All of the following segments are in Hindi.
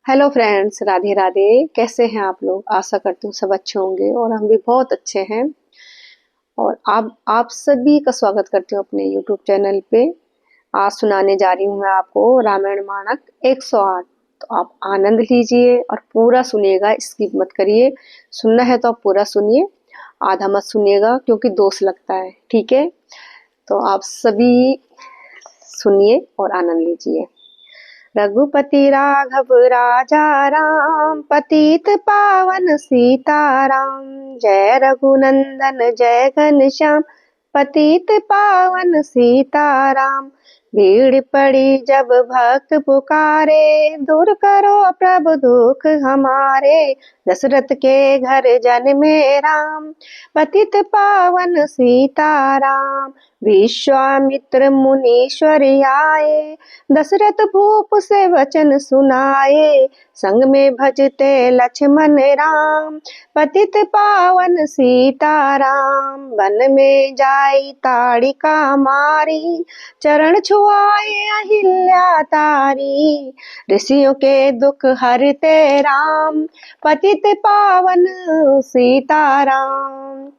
Hello friends, Radhe Radhe. कैसे हैं आप लोग? आशा करती हूँ सब अच्छे होंगे और हम भी बहुत अच्छे हैं। और आप सभी का स्वागत करती हूँ अपने यूट्यूब चैनल पे। आज सुनाने जा रही हूँ मैं आपको रामायण मानक 108। तो आप आनंद लीजिए और पूरा सुनिएगा, स्किप मत करिए। सुनना है तो आप पूरा सुनिए, आधा मत सुनिएगा क्योंकि दोष लगता है। ठीक है, तो आप सभी सुनिए और आनंद लीजिए। रघुपति राघव राजा राम, पतित पावन सीताराम। जय रघुनंदन जय घनश्याम, पतित पावन सीताराम। भीड़ पड़ी जब भक्त पुकारे, दूर करो प्रभु दुख हमारे। दशरथ के घर जन्मे राम, पतित पावन सीताराम। विश्वामित्र मुनीश्वर आए, दशरथ भूप से वचन सुनाए। संग में भजते लक्ष्मण राम, पतित पावन सीताराम। वन में जाई ताड़िका मारी, चरण छुआए अहिल्या तारी। ऋषियों के दुख हरते राम, पतित पावन सीताराम।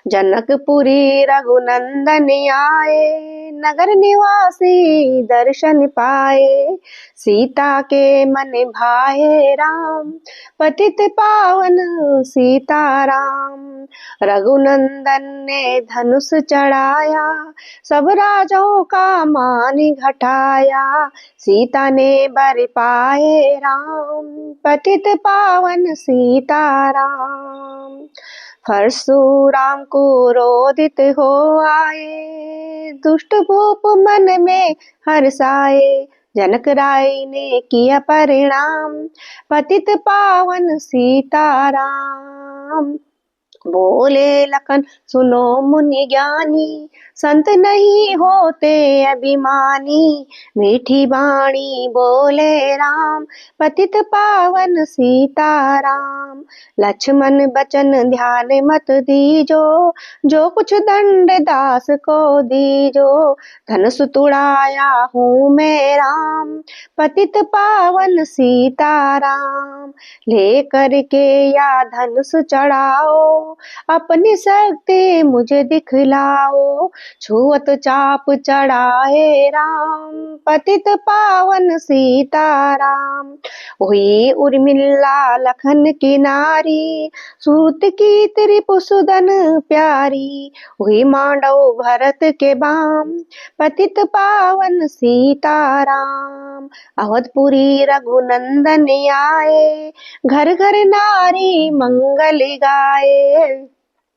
जनकपुरी रघुनंदन आए, नगर निवासी दर्शन पाए। सीता के मन भाए राम, पतित पावन सीताराम। रघुनंदन ने धनुष चढ़ाया, सब राजाओं का मान घटाया। सीता ने बर पाए राम, पतित पावन सीताराम। परशुराम क्रोधित हो आए, दुष्ट भूप मन में हर्षाए। जनक राय ने किया परिणाम, पतित पावन सीताराम। बोले लखन सुनो मुनि ज्ञानी, संत नहीं होते अभिमानी। मीठी बाणी बोले राम, पतित पावन सीताराम। लक्ष्मण बचन ध्यान मत दीजो, जो कुछ दंड दास को दीजो। धनुष तुड़ाया हूँ मैं राम, पतित पावन सीताराम। लेकर के या धनुष चढ़ाओ, अपनी शक्ति मुझे दिखलाओ। छुअत चाप चढ़ाए राम, पतित पावन सीताराम। हुई उर्मिला लखन की नारी, सूत की त्रिपुसुदन प्यारी। हुई मांडव भरत के बाम, पतित पावन सीताराम। अवधपुरी रघुनंदन आए, घर घर नारी मंगल गाए।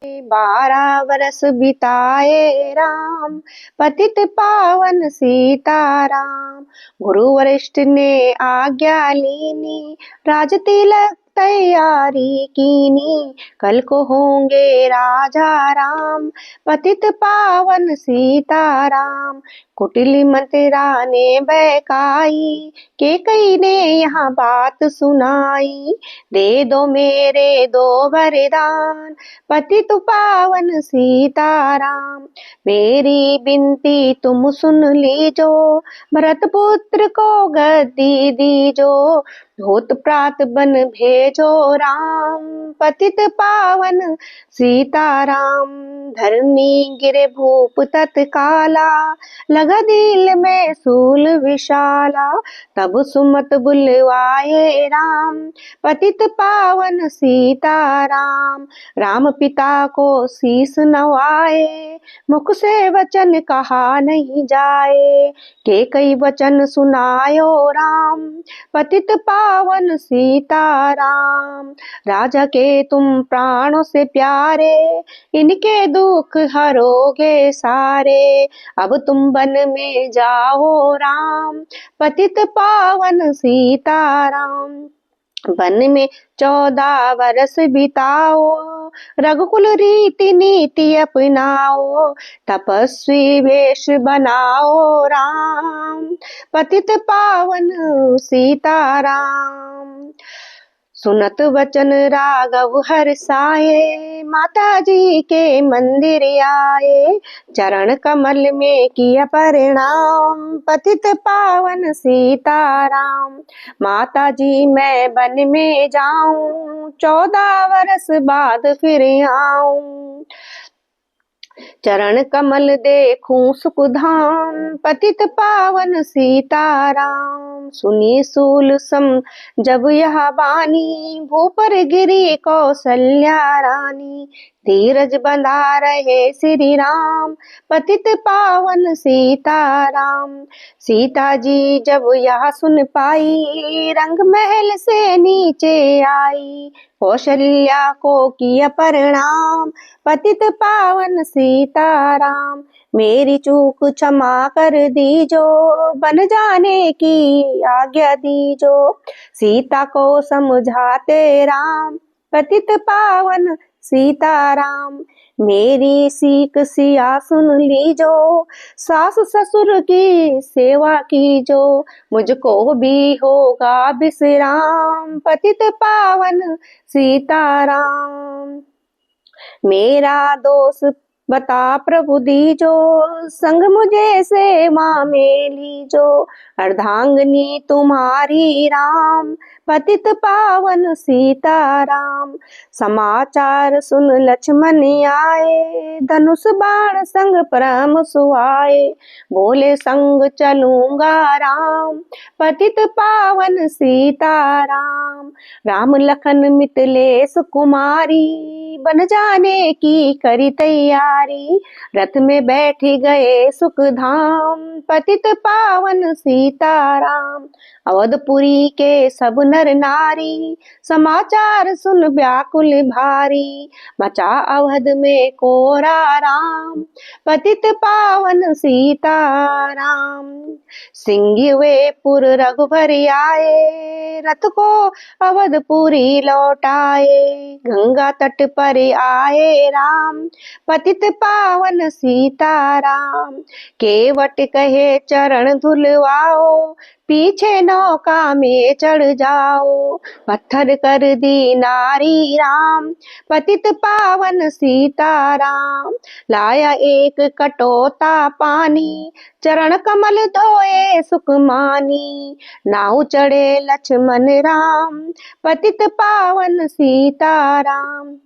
12 वर्ष बिताए राम, पतित पावन सीताराम। गुरु वरिष्ठ ने आज्ञा लीनी, राज तिलक तैयारी कीनी। कल को होंगे राजा राम, पतित पावन सीताराम। कुटिल मंत्रा ने बहकाई, के कई ने यहाँ बात सुनाई। दे दो मेरे दो वरदान, पतित पावन सीताराम। मेरी बिनती तुम सुन लीजो, भरत पुत्र को गद्दी दीजो। धूत प्रात बन भेजो राम, पतित पावन सीताराम। धरनी गिरे भूप तत्काला, लगा दिल में सूल विशाला। तब सुमत बुलवाए राम, पतित पावन सीताराम। राम पिता को शीस नवाए, मुख से वचन कहा नहीं जाए। के कई वचन सुनायो राम, पतित पावन सीताराम। राजा के तुम प्राणों से प्यारे, इनके दुख हरोगे सारे। अब तुम वन में जाओ राम, पतित पावन सीताराम। वन में 14 वर्ष बिताओ, रघुकुल रीति नीति अपनाओ। तपस्वी वेश बनाओ राम, पतित पावन सीताराम। सुनत वचन राघव हर्षाए, माता जी के मंदिर आए। चरण कमल में किया प्रणाम, पतित पावन सीताराम। माता जी मैं वन में जाऊं, 14 वर्ष बाद फिर आऊं। चरण कमल देखूं सुख धाम, पतित पावन सीताराम। सुनी सूल सम जब यह बानी, भूपर गिरी कौशल्या रानी। धीरज बंधा रहे श्री राम, पतित पावन सीताराम। सीता जी जब यह सुन पाई, रंग महल से नीचे आई। कौशल्या को किया प्रणाम, पतित पावन सीताराम। मेरी चूक क्षमा कर दीजो, बन जाने की आज्ञा दीजो। सीता को समझाते राम, पतित पावन सीताराम। मेरी सीख सिया सुन लीजो, सास ससुर की सेवा कीजो। मुझको भी होगा विश्राम, पतित पावन सीताराम। मेरा दोष बता प्रभु दीजो, संग मुझे सेवा में लीजो। अर्धांगिनी तुम्हारी राम, पतित पावन सीताराम। समाचार सुन लक्ष्मण आए, धनुष बाण संग परम सुहाए। बोले संग चलूंगा राम, पतित पावन सीताराम। राम लखन मिथिलेश कुमारी, बन जाने की करी तैयारी। रथ में बैठ गए सुख धाम, पतित पावन सीताराम। अवधपुरी के सब नर नारी, समाचार सुन व्याकुल भारी। मचा अवध में कोरा राम, पतित पावन सीताराम। सिंघवेपुर रघुबर आए, रथ को अवधपुरी लौटाए। गंगा तट पर आए राम, पतित पावन सीताराम। केवट कहे चरण धुलवाओ, पीछे नौका में चढ़ जाओ। पत्थर कर दी नारी राम, पतित पावन सीताराम। लाया एक कटोता पानी, चरण कमल धोए सुख मानी। नाव चढ़े लक्ष्मण राम, पतित पावन सीताराम।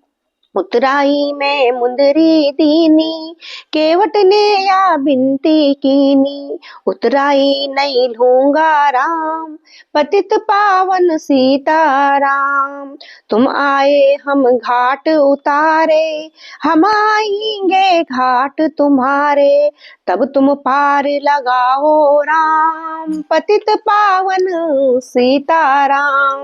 उतराई में मुंदरी दीनी, केवट ने या बिनती कीनी। उतराई नहीं लूंगा राम, पतित पावन सीताराम। तुम आए हम घाट उतारे, हम आएंगे घाट तुम्हारे। तब तुम पार लगाओ राम, पतित पावन सीताराम।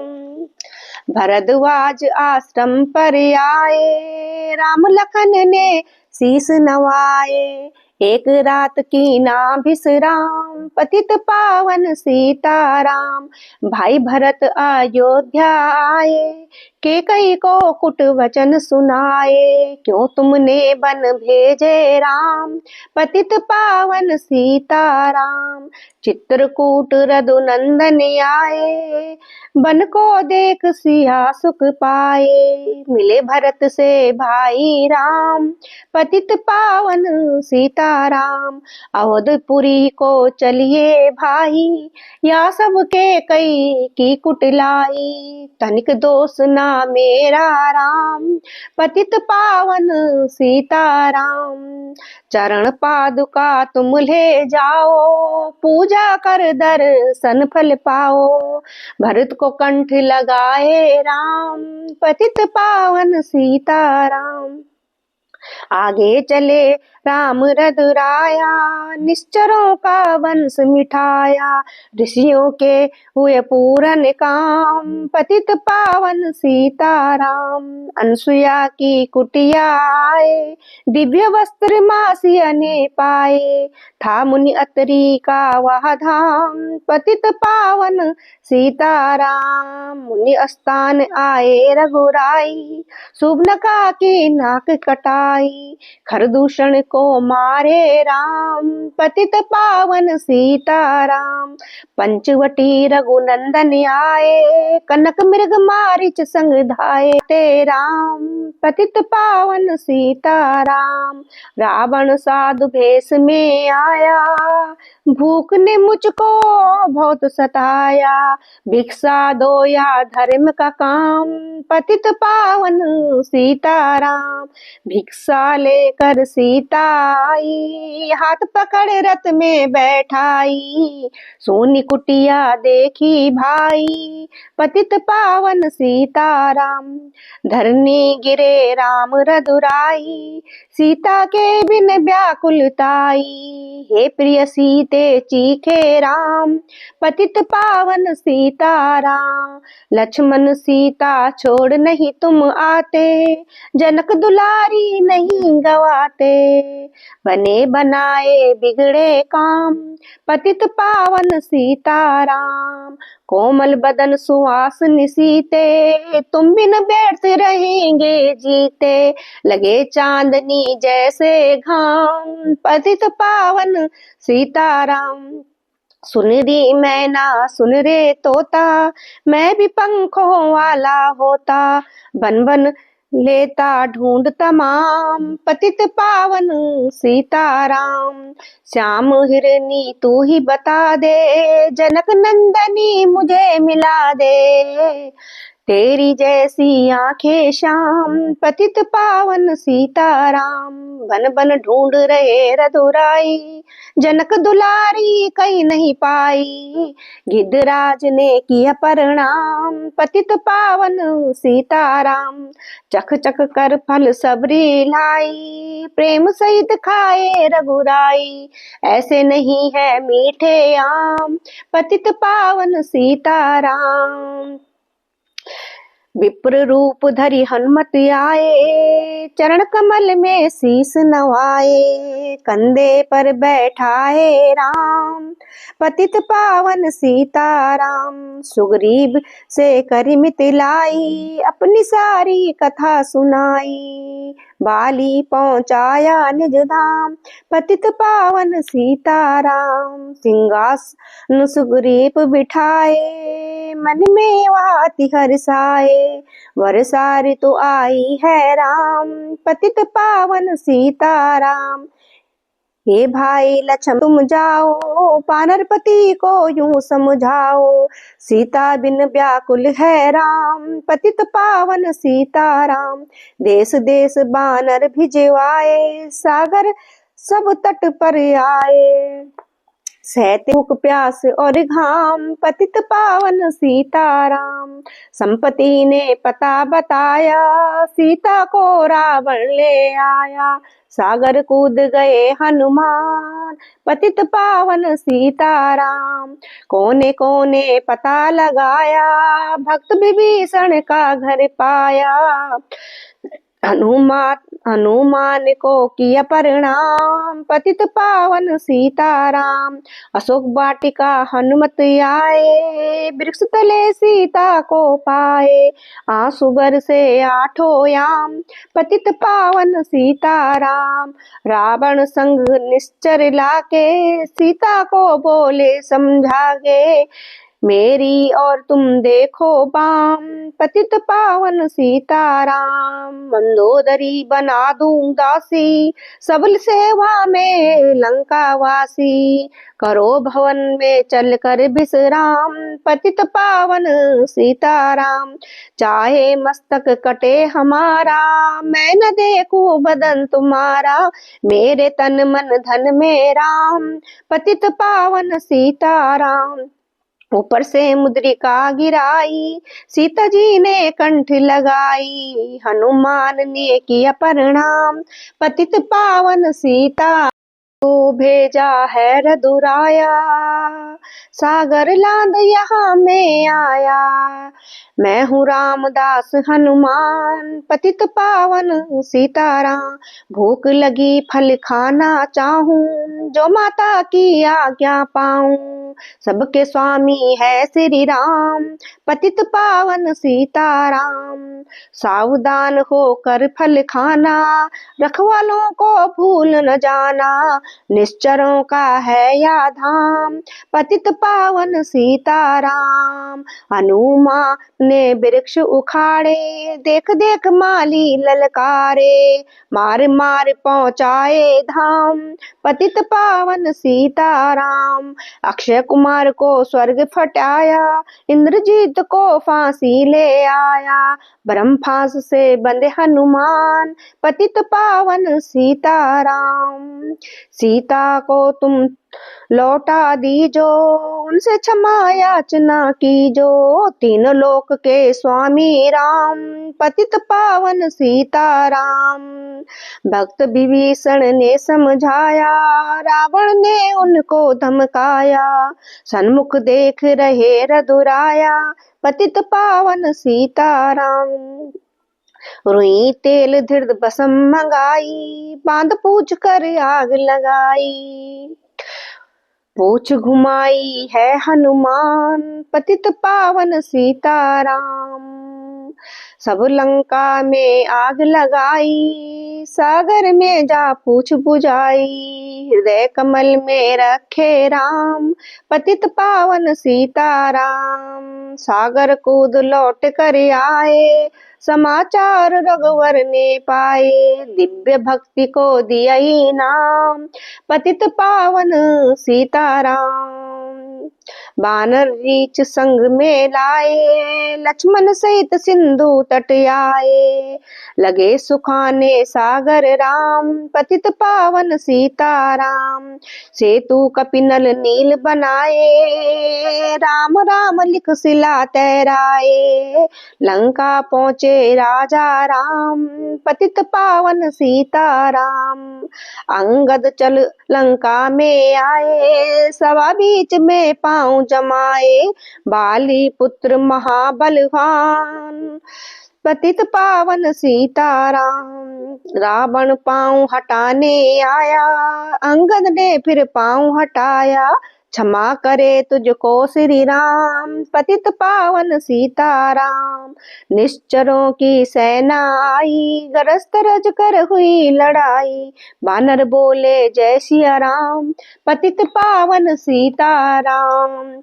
भरद्वाज आश्रम पर आए, राम लखन ने शीस नवाए। एक रात की ना विश्राम, पतित पावन सीताराम। भाई भरत अयोध्या आए, कैकेयी को कुट वचन सुनाए। क्यों तुमने बन भेजे राम, पतित पावन सीताराम। चित्रकूट रघुनंदन आए, बन को देख सिया सुख पाए। मिले भरत से भाई राम, पतित पावन सीताराम। अवधपुरी को चलिए भाई, या सबके कई की कुटलाई। तनिक दोष ना मेरा राम, पतित पावन सीताराम। चरण पादुका तुम ले जाओ, पूजा कर दर्शन फल पाओ। भरत को कंठ लगाए राम, पतित पावन सीताराम। आगे चले राम रघुराया, निश्चरों का वंश मिठाया। ऋषियों के हुए पूरन काम, पतित पावन सीताराम। अनसुया की कुटिया आए, दिव्य वस्त्र मासिया ने पाए। था मुनि अतरी का वह धाम, पतित पावन सीताराम। मुनि स्थान आए रघुराई, सुबनका की नाक कटाई, खरदूषण को मारे राम, पतित पावन सीताराम। पंचवटी रघुनंदन आए, कनक मृग मारिच संग धाये, ते राम पतित पावन सीताराम। रावण साधु भेष में आया, भूख ने मुझको बहुत सताया, भिक्षा दो या धर्म का काम, पतित पावन सीताराम। भिक्षा लेकर सीता आई, हाथ पकड़ रथ में बैठाई, सोनी कुटिया देखी भाई, पतित पावन सीताराम। धरनी गिरे राम रघुराई, सीता के बिन व्याकुलताई, हे प्रिय सीते चीखे राम, पतित पावन सीताराम। लक्ष्मण सीता छोड़ नहीं तुम आते, जनक दुलारी नहीं गवाते, बने बनाए बिगड़े काम, पतित पावन सीताराम। कोमल बदन सुहासिनी सीते, तुम बिन व्यर्थ रहेंगे जीते, लगे चांदनी जैसे घाम, पतित पावन सीताराम। सुन री मैना सुन रे तोता, मैं भी पंखों वाला होता, बन बन लेता ढूंढ तमाम, पतित पावन सीताराम। श्याम हिरनी तू ही बता दे, जनक नंदनी मुझे मिला दे, तेरी जैसी आंखें श्याम, पतित पावन सीताराम। बन बन ढूंढ रहे रघुराई, जनक दुलारी कहीं नहीं पाई, गिद्धराज ने किया प्रणाम, पतित पावन सीताराम। चख चख कर फल सबरी लाई, प्रेम सहित खाए रघुराई, ऐसे नहीं है मीठे आम, पतित पावन सीताराम। विप्र रूप धरि हनुमत आए, चरण कमल में शीस नवाए, कंधे पर बैठाए राम, पतित पावन सीताराम। सुग्रीव से करि मिथिलाई, अपनी सारी कथा सुनाई, बाली पहुंचाया निज धाम, पतित पावन सीताराम। सिंहासन सुग्रीव बिठाए, मन में वाति हर्षाए, वर्षा ऋतु आई है राम, पतित पावन सीताराम। हे भाई लक्ष्मण तुम जाओ, वानरपति को यूं समझाओ, सीता बिन व्याकुल है राम, पतित पावन सीताराम। देश देश बानर भिजवाए, सागर सब तट पर आए, सहते भूख प्यास और घाम, पतित पावन सीताराम। संपत्ति ने पता बताया, सीता को रावण ले आया, सागर कूद गए हनुमान, पतित पावन सीताराम। कोने कोने पता लगाया, भक्त विभीषण का घर पाया, हनुमान को किया प्रणाम, पतित पावन सीताराम। अशोक वाटिका हनुमत आए, वृक्ष तले सीता को पाए, आंसू बरसे आठों याम, पतित पावन सीताराम। रावण संग निश्चर लाके, सीता को बोले समझागे, मेरी और तुम देखो बाम, पतित पावन सीताराम। मंदोदरी बना दूं दासी, सबल सेवा में लंका वासी, करो भवन में चल कर विश्राम, पतित पावन सीताराम। चाहे मस्तक कटे हमारा, मैं न देखूं बदन तुम्हारा, मेरे तन मन धन में राम, पतित पावन सीताराम। ऊपर से मुद्रिका गिराई, सीता जी ने कंठ लगाई, हनुमान ने किया प्रणाम, पतित पावन सीता को भेजा है रदुराया, सागर लांद यहाँ में आया। मैं हूँ रामदास हनुमान, पतित पावन सीताराम। भूख लगी फल खाना चाहूं, जो माता की आज्ञा पाऊं। सबके स्वामी है श्री राम, पतित पावन सीताराम। सावधान होकर फल खाना, रखवालों को भूल न जाना। निश्चरों का है या धाम, पतित पावन सीताराम। हनुमान ने वृक्ष उखाड़े, देख देख माली ललकारे। मार मार पहुंचाए धाम, पतित पावन सीताराम। अक्षय कुमार को स्वर्ग फटाया, इंद्रजीत को फांसी ले आया। ब्रह्मास से बंधे हनुमान, पतित पावन सीताराम। सीता को तुम लौटा दीजो, उनसे क्षमा याचना कीजो। तीनों लोक के स्वामी राम, पतित पावन सीताराम। भक्त विभीषण ने समझाया, रावण ने उनको धमकाया। सन्मुख देख रहे रघुराया, पतित पावन सीताराम। रुई तेल धृत बसम मंगाई, बांध पूछ कर आग लगाई। पूछ घुमाई है हनुमान, पतित पावन सीताराम। सब लंका में आग लगाई, सागर में जा पूछ बुझाई। हृदय कमल में रखे राम, पतित पावन सीताराम। सागर कूद लौट कर आए, समाचार रघुवर ने पाए। दिव्य भक्ति को दिया इनाम, पतित पावन सीताराम। बानर रीछ संग में लाए, लक्ष्मण सहित सिंधु तट आए। लगे सुखाने सागर राम, पतित पावन सीताराम। सेतु कपिनल नील बनाए, राम राम लिख शिला तैराए। लंका पहुँचे राजा राम, पतित पावन सीताराम। अंगद चल लंका में आए, सभा बीच में पांव जमाए। बाली पुत्र महाबलवान, पतित पावन सीताराम। रावण पांव हटाने आया, अंगद ने फिर पांव हटाया। क्षमा करे तुझको श्री राम, पतित पावन सीताराम। निश्चरों की सेना आई, गरज तरज कर हुई लड़ाई। बानर बोले जय सिया राम, पतित पावन सीताराम।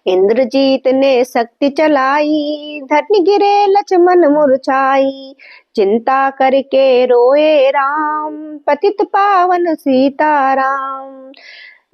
इंद्रजीत ने शक्ति चलाई, धरनी गिरे लक्ष्मण मुरझाई। चिंता करके रोए राम, पतित पावन सीताराम।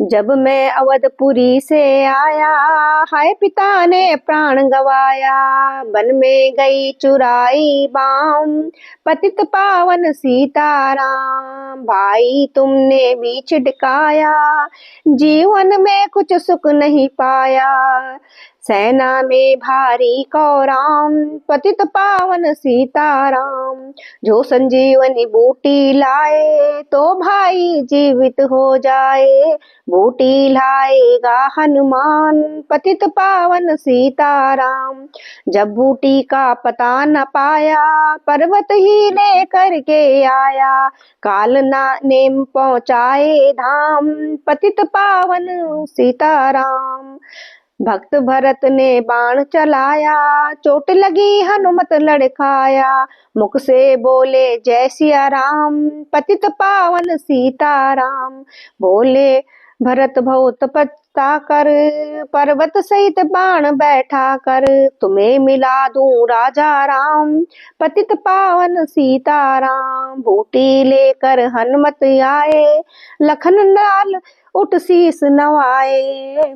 जब मैं अवधपुरी से आया, हाय पिता ने प्राण गवाया। वन में गई चुराई बाम, पतित पावन सीताराम। भाई तुमने भी छिड़काया, जीवन में कुछ सुख नहीं पाया। सेना में भारी कौराम, पतित पावन सीताराम। जो संजीवनी बूटी लाए, तो भाई जीवित हो जाए। बूटी लाएगा हनुमान, पतित पावन सीताराम। जब बूटी का पता न पाया, पर्वत ही ले करके आया। कालना ने पहुँचाए धाम, पतित पावन सीताराम। भक्त भरत ने बाण चलाया, चोट लगी हनुमत लड़खाया। मुख से बोले जय सिया राम, पतित पावन सीताराम। बोले भरत बहुत पछता कर, पर्वत सहित बाण बैठा कर। तुम्हें मिला दूं राजा राम, पतित पावन सीताराम। बूटी लेकर हनुमत आए, लखन लाल उठ शीस नवाए।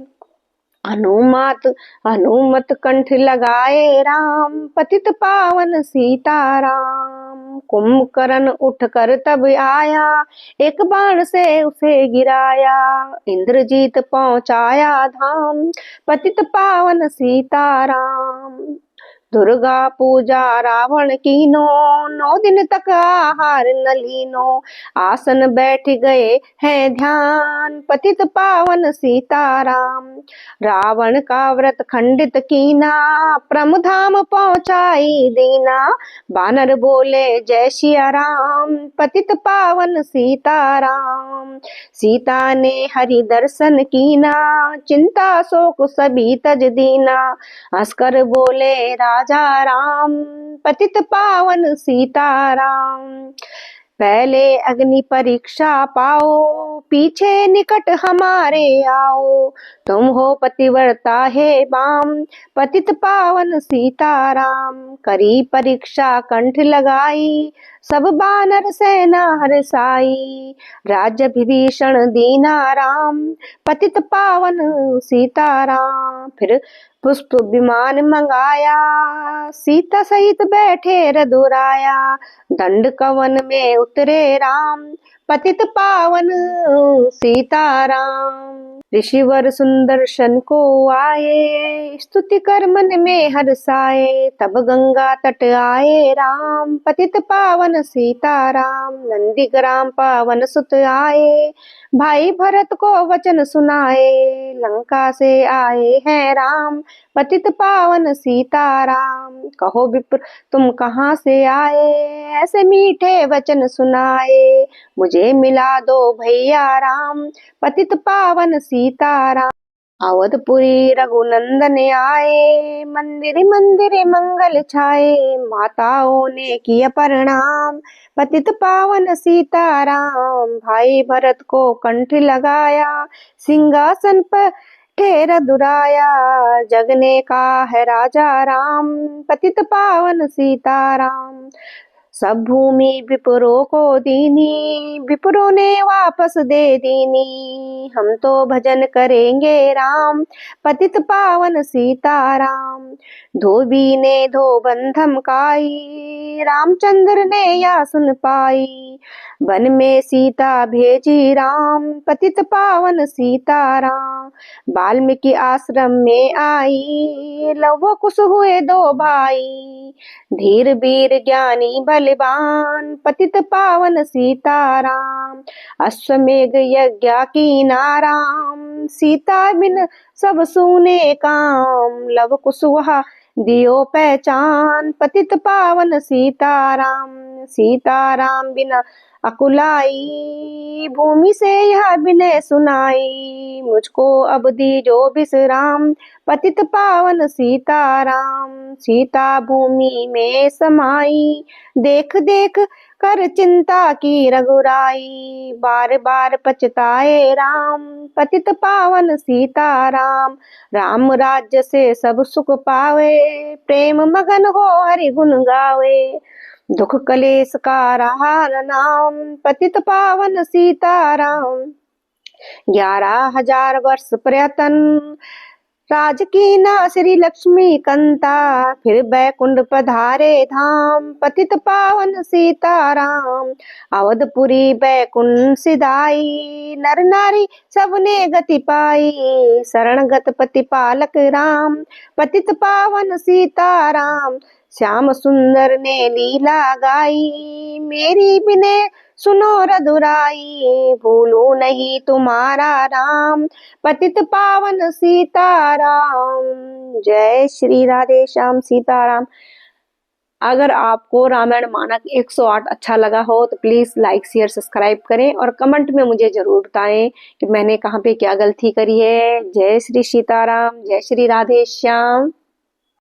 हनुमत कंठ लगाए राम, पतित पावन सीताराम। कुंभकर्ण उठकर तब आया, एक बाण से उसे गिराया। इंद्रजीत पहुँचाया धाम, पतित पावन सीताराम। दुर्गा पूजा रावण कीनो, 9 दिन तक आहार न लीनो। आसन बैठ गए हैं ध्यान, पतित पावन सीताराम। रावण का व्रत खंडित कीना, प्रमधाम पहुंचाई दीना। बानर बोले जय सिया राम, पतित पावन सीताराम। सीता ने हरि दर्शन कीना, चिंता शोक सभी तज दीना। हंसकर बोले राजा राम, पतित पावन सीताराम। पहले अग्नि परीक्षा पाओ, पीछे निकट हमारे आओ। तुम हो पतिव्रता है बाम, पतित पावन सीताराम। करी परीक्षा कंठ लगाई, सब बानर सेना हरसाई। राज्य विभीषण दीना राम, पतित पावन सीताराम। फिर पुष्प विमान मंगाया, सीता सहित बैठे रघुराया। दंड कवन में उतरे राम, पतित पावन सीताराम। ऋषिवर सुंदर्शन को आए, स्तुति कर मन में हर्षाए। तब गंगा तट आए राम, पतित पावन सीताराम। नंदीग्राम पावन सुत आए, भाई भरत को वचन सुनाए। लंका से आए हैं राम, पतित पावन सीताराम। कहो विप्र तुम कहाँ से आए, ऐसे मीठे वचन सुनाए। मुझे मिला दो भैया राम, पतित पावन सीताराम। अवधपुरी रघुनंदन आए, मंदिर मंदिर मंगल छाए। माताओं ने किया प्रणाम, पतित पावन सीताराम। भाई भरत को कंठ लगाया, सिंहासन पर ठेर दुराया। जगने का है राजा राम, पतित पावन सीताराम। सब भूमि विप्रों को दीनी, विप्रों ने वापस दे दीनी। हम तो भजन करेंगे राम, पतित पावन सीताराम। धोबी ने धो बंधम काई, रामचंद्र ने या सुन पाई। वन में सीता भेजी राम, पतित पावन सीताराम। वाल्मीकि आश्रम में आई, लव कुश हुए दो भाई। धीर वीर ज्ञानी बलवान, पतित पावन सीताराम। अश्वमेघ यज्ञ की नाराम, सीता बिन सब सूने काम। लव कुश वहा दियो पहचान, पतित पावन सीताराम। सीताराम बिना अकुलाई, भूमि से यह विनय सुनाई। मुझको अब दीजो विश्राम, पतित पावन सीताराम। सीता भूमि में समाई, देख देख कर चिंता की रघुराई। बार बार पछताए राम, पतित पावन सीताराम। राम राज्य से सब सुख पावे, प्रेम मगन हो हरि गुण गावे। दुख कलेश का रहा न नाम, पतित पावन सीताराम। 11,000 वर्ष प्रयतन, राज की ना श्री लक्ष्मी कंता। फिर बैकुंठ पधारे धाम, पतित पावन सीताराम। अवधपुरी बैकुंठ सिधाई, नर नारी सबने गति पाई। शरणगत पति पालक राम, पतित पावन सीताराम। श्याम सुंदर ने लीला गाई, मेरी बिने सुनो रघुराई। भूलू नहीं तुम्हारा राम, पतित पावन सीताराम। जय श्री राधे श्याम सीताराम। अगर आपको रामायण मानक 108 अच्छा लगा हो तो प्लीज लाइक शेयर सब्सक्राइब करें और कमेंट में मुझे जरूर बताएं कि मैंने कहाँ पे क्या गलती करी है। जय श्री सीताराम, जय श्री राधे श्याम।